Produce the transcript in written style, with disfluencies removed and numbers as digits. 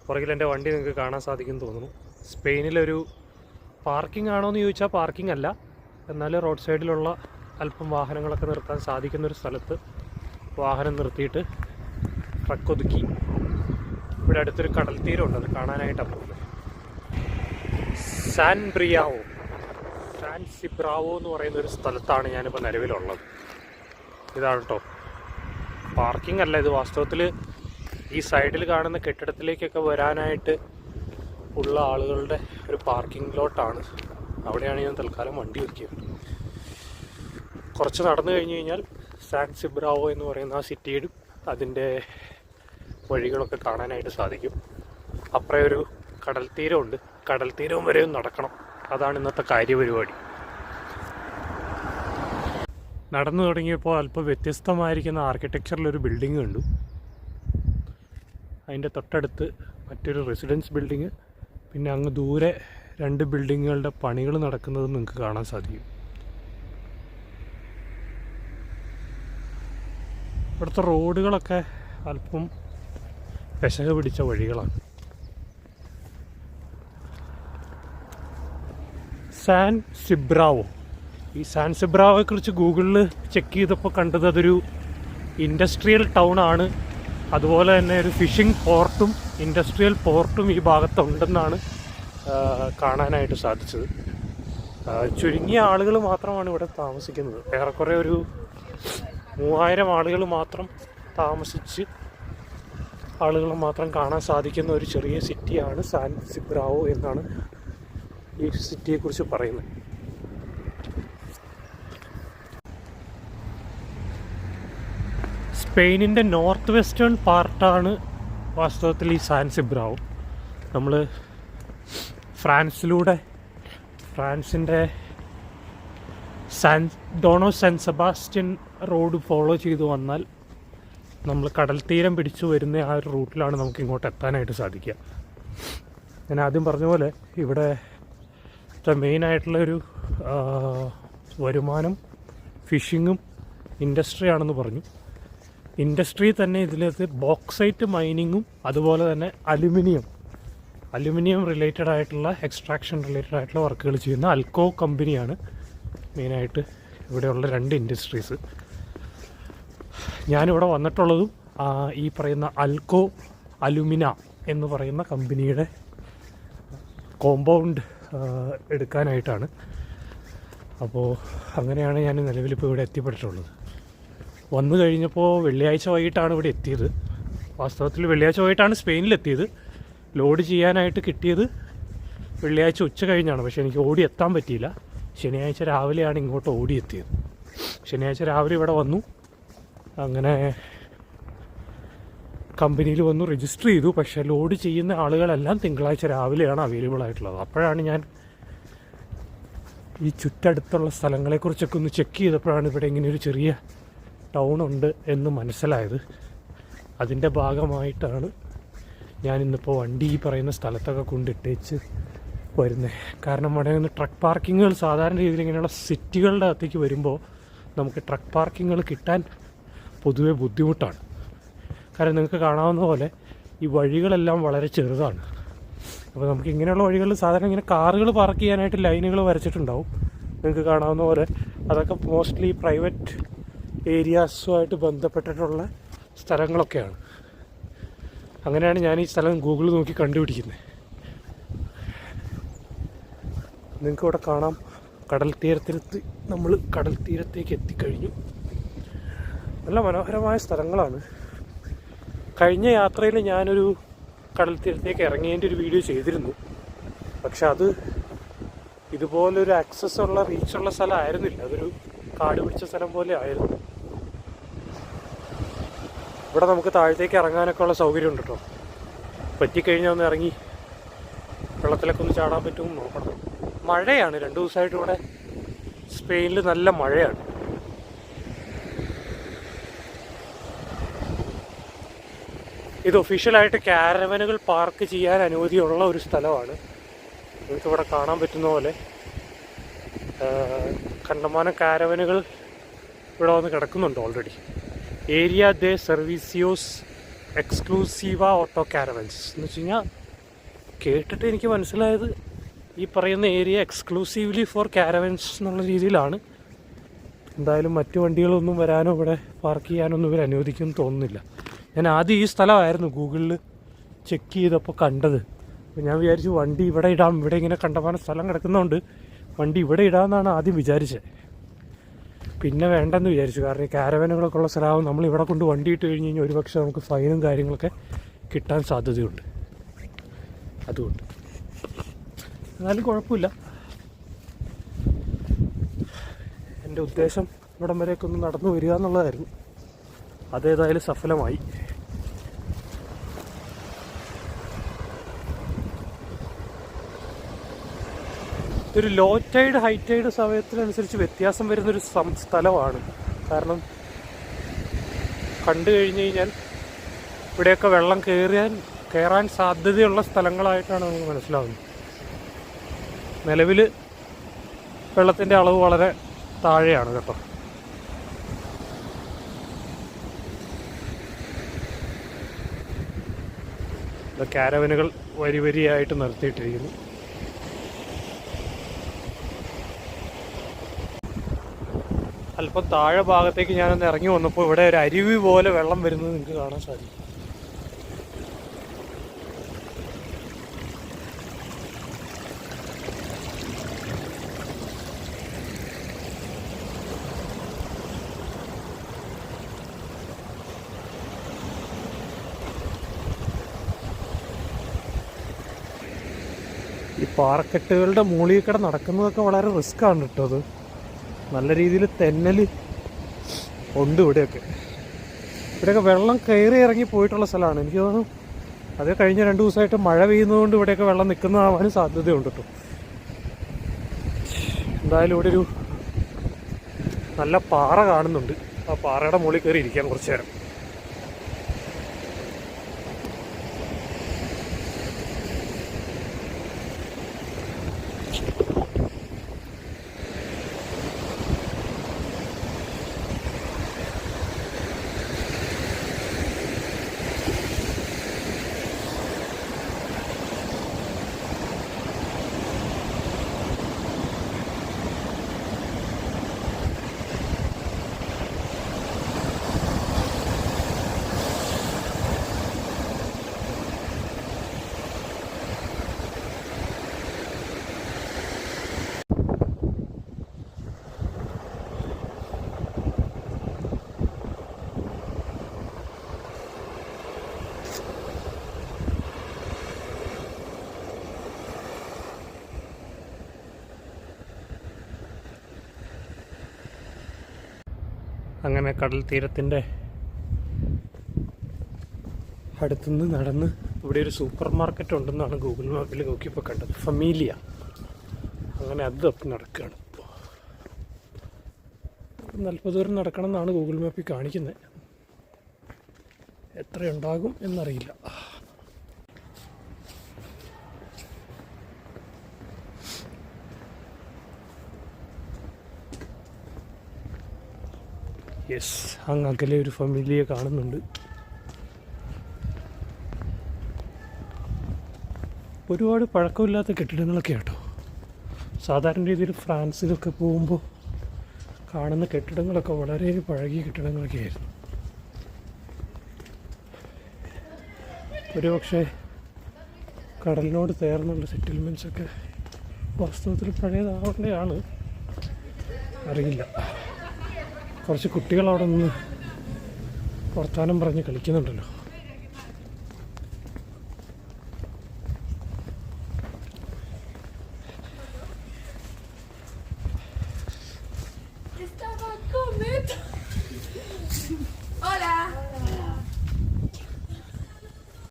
പുറകിൽ എൻ്റെ വണ്ടി നിങ്ങൾക്ക് കാണാൻ സാധിക്കുമെന്ന് തോന്നുന്നു. സ്പെയിനിലൊരു പാർക്കിംഗ് ആണോ എന്ന് ചോദിച്ചാൽ പാർക്കിംഗ് അല്ല, എന്നാൽ റോഡ് സൈഡിലുള്ള അല്പം വാഹനങ്ങളൊക്കെ നിർത്താൻ സാധിക്കുന്നൊരു സ്ഥലത്ത് വാഹനം നിർത്തിയിട്ട് ട്രക്ക് ഒതുക്കി. ഇവിടെ അടുത്തൊരു കടൽ തീരമുണ്ട്, അത് കാണാനായിട്ടാണ് പോകുന്നത്. സാൻ സിബ്രാവോ എന്ന് പറയുന്ന ഒരു സ്ഥലത്താണ് ഞാനിപ്പോൾ നിലവിലുള്ളത്. ഇതാണ് കേട്ടോ പാർക്കിംഗ് അല്ല, ഇത് വാസ്തവത്തിൽ ഈ സൈഡിൽ കാണുന്ന കെട്ടിടത്തിലേക്കൊക്കെ വരാനായിട്ട് ഉള്ള ആളുകളുടെ ഒരു പാർക്കിംഗ് ലോട്ടാണ്. അവിടെയാണ് ഞാൻ തൽക്കാലം വണ്ടി ഒതുക്കിയത്. കുറച്ച് നടന്നു കഴിഞ്ഞ് കഴിഞ്ഞാൽ സാൻ സിബ്രാവോ എന്ന് പറയുന്ന ആ സിറ്റിയുടെ അതിൻ്റെ വഴികളൊക്കെ കാണാനായിട്ട് സാധിക്കും. അപ്പുറം ഒരു കടൽ തീരമുണ്ട്, കടൽ തീരവും വരെയും നടക്കണം. അതാണ് ഇന്നത്തെ കാര്യപരിപാടി. നടന്നു തുടങ്ങിയപ്പോൾ അല്പം വ്യത്യസ്തമായിരിക്കുന്ന ആർക്കിടെക്ചറിലൊരു ബിൽഡിങ് കണ്ടു. അതിൻ്റെ തൊട്ടടുത്ത് മറ്റൊരു റെസിഡൻസ് ബിൽഡിങ്, പിന്നെ അങ്ങ് ദൂരെ 2 ബിൽഡിങ്ങുകളുടെ പണികൾ നടക്കുന്നത് നിങ്ങൾക്ക് കാണാൻ സാധിക്കും. ഇവിടുത്തെ റോഡുകളൊക്കെ അല്പം പെശക പിടിച്ച വഴികളാണ്. സാൻ സിബ്രാവോ, ഈ സാൻ സിബ്രാവോയെക്കുറിച്ച് ഗൂഗിളിൽ ചെക്ക് ചെയ്തപ്പോൾ കണ്ടത് അതൊരു ഇൻഡസ്ട്രിയൽ ടൗൺ ആണ്. അതുപോലെ തന്നെ ഒരു ഫിഷിംഗ് പോർട്ടും ഇൻഡസ്ട്രിയൽ പോർട്ടും ഈ ഭാഗത്തുണ്ടെന്നാണ് കാണാനായിട്ട് സാധിച്ചത്. ചുരുങ്ങിയ ആളുകൾ മാത്രമാണ് ഇവിടെ താമസിക്കുന്നത്. ഏറെക്കുറെ ഒരു 3000 ആളുകൾ മാത്രം താമസിച്ച് ആളുകൾ മാത്രം കാണാൻ സാധിക്കുന്ന ഒരു ചെറിയ സിറ്റിയാണ് സാൻ സിബ്രാവോ എന്നാണ് ഈ സിറ്റിയെക്കുറിച്ച് പറയുന്നത്. സ്പെയിനിൻ്റെ നോർത്ത് വെസ്റ്റേൺ പാർട്ടാണ് വാസ്തവത്തിൽ ഈ സാൻ സിബ്രാവോ. നമ്മൾ ഫ്രാൻസിൻ്റെ സാൻ സെബാസ്റ്റ്യൻ റോഡ് ഫോളോ ചെയ്തു വന്നാൽ നമ്മൾ കടൽ തീരം പിടിച്ചു വരുന്ന ആ ഒരു റൂട്ടിലാണ് നമുക്ക് ഇങ്ങോട്ട് എത്താനായിട്ട് സാധിക്കുക. ഞാൻ ആദ്യം പറഞ്ഞ പോലെ ഇവിടെ മെയിനായിട്ടുള്ളൊരു വരുമാനം ഫിഷിങ്ങും ഇൻഡസ്ട്രിയാണെന്ന് പറഞ്ഞു. ഇൻഡസ്ട്രി തന്നെ ഇതിലത് ബോക്സൈറ്റ് മൈനിങ്ങും അതുപോലെ തന്നെ അലുമിനിയം റിലേറ്റഡ് ആയിട്ടുള്ള എക്സ്ട്രാക്ഷൻ റിലേറ്റഡ് ആയിട്ടുള്ള വർക്കുകൾ ചെയ്യുന്ന അൽക്കോ കമ്പനിയാണ് മെയിനായിട്ട് ഇവിടെയുള്ള 2 ഇൻഡസ്ട്രീസ്. ഞാനിവിടെ വന്നിട്ടുള്ളതും ഈ പറയുന്ന അൽക്കോ അലുമിന എന്ന് പറയുന്ന കമ്പനിയുടെ കോമ്പൗണ്ട് എടുക്കാനായിട്ടാണ്. അപ്പോൾ അങ്ങനെയാണ് ഞാൻ നിലവിലിപ്പോൾ ഇവിടെ എത്തിപ്പെട്ടിട്ടുള്ളത്. വന്നു കഴിഞ്ഞപ്പോൾ വെള്ളിയാഴ്ച വൈകിട്ടാണ് ഇവിടെ എത്തിയത്. വാസ്തവത്തിൽ വെള്ളിയാഴ്ച വൈകിട്ടാണ് സ്പെയിനിലെത്തിയത്. ലോഡ് ചെയ്യാനായിട്ട് കിട്ടിയത് വെള്ളിയാഴ്ച ഉച്ച കഴിഞ്ഞാണ്. പക്ഷേ എനിക്ക് ഓടി എത്താൻ പറ്റിയില്ല. ശനിയാഴ്ച രാവിലെയാണ് ഇങ്ങോട്ട് ഓടിയെത്തിയത്. ശനിയാഴ്ച രാവിലെ ഇവിടെ വന്നു, അങ്ങനെ കമ്പനിയിൽ വന്നു രജിസ്റ്റർ ചെയ്തു. പക്ഷേ ലോഡ് ചെയ്യുന്ന ആളുകളെല്ലാം തിങ്കളാഴ്ച രാവിലെയാണ് അവൈലബിൾ ആയിട്ടുള്ളത്. അപ്പോഴാണ് ഞാൻ ഈ ചുറ്റടുത്തുള്ള സ്ഥലങ്ങളെക്കുറിച്ചൊക്കെ ഒന്ന് ചെക്ക് ചെയ്തപ്പോഴാണ് ഇവിടെ ഇങ്ങനെയൊരു ചെറിയ ടൗൺ ഉണ്ട് എന്ന് മനസ്സിലായത്. അതിൻ്റെ ഭാഗമായിട്ടാണ് ഞാനിന്നിപ്പോൾ വണ്ടി ഈ പറയുന്ന സ്ഥലത്തൊക്കെ കൊണ്ടിട്ടേച്ച് വരുന്നത്. കാരണം അവിടെ നിന്ന് ട്രക്ക് പാർക്കിങ്ങുകൾ സാധാരണ രീതിയിൽ ഇങ്ങനെയുള്ള സിറ്റികളുടെ അകത്തേക്ക് വരുമ്പോൾ നമുക്ക് ട്രക്ക് പാർക്കിങ്ങുകൾ കിട്ടാൻ പൊതുവെ ബുദ്ധിമുട്ടാണ്. കാരണം നിങ്ങൾക്ക് കാണാവുന്ന പോലെ ഈ വഴികളെല്ലാം വളരെ ചെറുതാണ്. അപ്പോൾ നമുക്ക് ഇങ്ങനെയുള്ള വഴികളിൽ സാധാരണ ഇങ്ങനെ കാറുകൾ പാർക്ക് ചെയ്യാനായിട്ട് ലൈനുകൾ വരച്ചിട്ടുണ്ടാവും. നിങ്ങൾക്ക് കാണാവുന്ന പോലെ അതൊക്കെ മോസ്റ്റ്ലി പ്രൈവറ്റ് ഏരിയാസുമായിട്ട് ബന്ധപ്പെട്ടിട്ടുള്ള സ്ഥലങ്ങളൊക്കെയാണ്. അങ്ങനെയാണ് ഞാൻ ഈ സ്ഥലം ഗൂഗിളിൽ നോക്കി കണ്ടുപിടിക്കുന്നത്. നിങ്ങൾക്ക് ഇവിടെ കാണാം നമ്മൾ കടൽ തീരത്തേക്ക് എത്തിക്കഴിഞ്ഞു. നല്ല മനോഹരമായ സ്ഥലങ്ങളാണ്. കഴിഞ്ഞ യാത്രയിൽ ഞാനൊരു കടൽ തീരത്തേക്ക് ഇറങ്ങിയതിൻ്റെ ഒരു വീഡിയോ ചെയ്തിരുന്നു. പക്ഷെ അത് ഇതുപോലൊരു ആക്സസ് ഉള്ള റീച്ചുള്ള സ്ഥലം ആയിരുന്നില്ല. അതൊരു കാട് പിടിച്ച സ്ഥലം പോലെ ആയിരുന്നു. ഇവിടെ നമുക്ക് താഴത്തേക്ക് ഇറങ്ങാനൊക്കെ ഉള്ള സൗകര്യം ഉണ്ട് കേട്ടോ. പറ്റിക്കഴിഞ്ഞാൽ ഒന്ന് ഇറങ്ങി വെള്ളത്തിലൊക്കെ ഒന്ന് ചാടാൻ പറ്റുമെന്ന് നോക്കണം. മഴയാണ് 2 ദിവസമായിട്ട് ഇവിടെ സ്പെയിനിൽ നല്ല മഴയാണ്. ഇത് ഒഫീഷ്യലായിട്ട് കാരവനുകൾ പാർക്ക് ചെയ്യാൻ അനുമതിയുള്ള ഒരു സ്ഥലമാണ്. നിങ്ങൾക്കിവിടെ കാണാൻ പറ്റുന്ന പോലെ കണ്ടമാനം കാരവനുകൾ ഇവിടെ വന്ന് കിടക്കുന്നുണ്ട് ഓൾറെഡി. ഏരിയ ദെ സർവീസിയോസ് എക്സ്ക്ലൂസീവ ഓട്ടോ കാരവൻസ് എന്ന് വെച്ച് കഴിഞ്ഞാൽ കേട്ടിട്ട് എനിക്ക് മനസ്സിലായത് ഈ പറയുന്ന ഏരിയ എക്സ്ക്ലൂസീവ്ലി ഫോർ കാരവൻസ് എന്നുള്ള രീതിയിലാണ്. എന്തായാലും മറ്റു വണ്ടികളൊന്നും വരാനോ ഇവിടെ പാർക്ക് ചെയ്യാനൊന്നും ഇവർ അനുവദിക്കുമെന്ന് തോന്നുന്നില്ല. ഞാൻ ആദ്യം ഈ സ്ഥലമായിരുന്നു ഗൂഗിളിൽ ചെക്ക് ചെയ്തപ്പോൾ കണ്ടത്. അപ്പോൾ ഞാൻ വിചാരിച്ചു വണ്ടി ഇവിടെ ഇടാം, ഇവിടെ ഇങ്ങനെ കണ്ടമാനം സ്ഥലം കിടക്കുന്നതുകൊണ്ട് വണ്ടി ഇവിടെ ഇടാമെന്നാണ് ആദ്യം വിചാരിച്ചത്. പിന്നെ വേണ്ടെന്ന് വിചാരിച്ചു. കാരണം ഈ കാരവനുകളൊക്കെ ഉള്ള സ്ഥലമാകും, നമ്മൾ ഇവിടെ കൊണ്ട് വണ്ടി ഇട്ട് കഴിഞ്ഞ് കഴിഞ്ഞാൽ ഒരുപക്ഷെ നമുക്ക് ഫൈനും കാര്യങ്ങളൊക്കെ കിട്ടാൻ സാധ്യതയുണ്ട്. അതുകൊണ്ട് എന്നാലും കുഴപ്പമില്ല. എൻ്റെ ഉദ്ദേശം ഇവിടം വരെയൊക്കെ ഒന്ന് നടന്നു വരിക എന്നുള്ളതായിരുന്നു. അതേതായാലും സഫലമായി. ഒരു ലോ ടൈഡ് ഹൈ ടൈഡ് സമയത്തിനനുസരിച്ച് വ്യത്യാസം വരുന്നൊരു സ്ഥലമാണ്. കാരണം കണ്ടു കഴിഞ്ഞ് കഴിഞ്ഞാൽ ഇവിടെയൊക്കെ വെള്ളം കയറാൻ സാധ്യതയുള്ള സ്ഥലങ്ങളായിട്ടാണ് നമുക്ക് മനസ്സിലാവുന്നത്. നിലവിൽ വെള്ളത്തിൻ്റെ അളവ് വളരെ താഴെയാണ് കേട്ടോ. കാരവനുകൾ വരി വരിയായിട്ട് നിർത്തിയിട്ടിരിക്കുന്നു. അല്പം താഴെ ഭാഗത്തേക്ക് ഞാനൊന്ന് ഇറങ്ങി വന്നപ്പോൾ ഇവിടെ ഒരു അരുവി പോലെ വെള്ളം വരുന്നത് നിങ്ങൾക്ക് കാണാൻ സാധിക്കും. ഈ പാറക്കെട്ടുകളുടെ മുകളിൽ കൂടെ നടക്കുന്നതൊക്കെ വളരെ റിസ്ക്കാണ് കേട്ടോ. അത് നല്ല രീതിയിൽ തെന്നൽ ഉണ്ട് ഇവിടെയൊക്കെ. വെള്ളം കയറി ഇറങ്ങി പോയിട്ടുള്ള സ്ഥലമാണ്. എനിക്ക് തോന്നുന്നു അത് കഴിഞ്ഞ 2 ദിവസമായിട്ട് മഴ പെയ്യുന്നതുകൊണ്ട് ഇവിടെയൊക്കെ വെള്ളം നിൽക്കുന്നതാവാനും സാധ്യതയുണ്ട് കേട്ടോ. എന്തായാലും ഇവിടെ ഒരു നല്ല പാറ കാണുന്നുണ്ട്. ആ പാറയുടെ മുകളിൽ കയറി ഇരിക്കാം കുറച്ച് നേരം. അങ്ങനെ കടൽ തീരത്തിൻ്റെ അടുത്തുനിന്ന് നടന്ന് ഇവിടെ ഒരു സൂപ്പർ മാർക്കറ്റ് ഉണ്ടെന്നാണ് ഗൂഗിൾ മാപ്പിൽ നോക്കിയപ്പോൾ കണ്ടത്. ഫമീലിയ. അങ്ങനെ അത് തപ്പി നടക്കുകയാണ് ഇപ്പോൾ. നല്ല ദൂരം നടക്കണം എന്നാണ് ഗൂഗിൾ മാപ്പിൽ കാണിക്കുന്നത്. എത്രയുണ്ടാകും എന്നറിയില്ല. യെസ്, അങ്ങ് അകലെ ഒരു ഫാമിലിയെ കാണുന്നുണ്ട്. ഒരുപാട് പഴക്കമില്ലാത്ത കെട്ടിടങ്ങളൊക്കെ കേട്ടോ. സാധാരണ രീതിയിൽ ഫ്രാൻസിലൊക്കെ പോകുമ്പോൾ കാണുന്ന കെട്ടിടങ്ങളൊക്കെ വളരെ പഴകിയ കെട്ടിടങ്ങളൊക്കെ ആയിരുന്നു. ഒരുപക്ഷെ കടലിനോട് ചേർന്നുള്ള സെറ്റിൽമെൻറ്റ്സൊക്കെ വാസ്തവത്തിൽ പഴയതാവേണ്ടതാണ്, അറിയില്ല. കുറച്ച് കുട്ടികൾ അവിടെ നിന്ന് വർത്താനം പറഞ്ഞ് കളിക്കുന്നുണ്ടല്ലോ.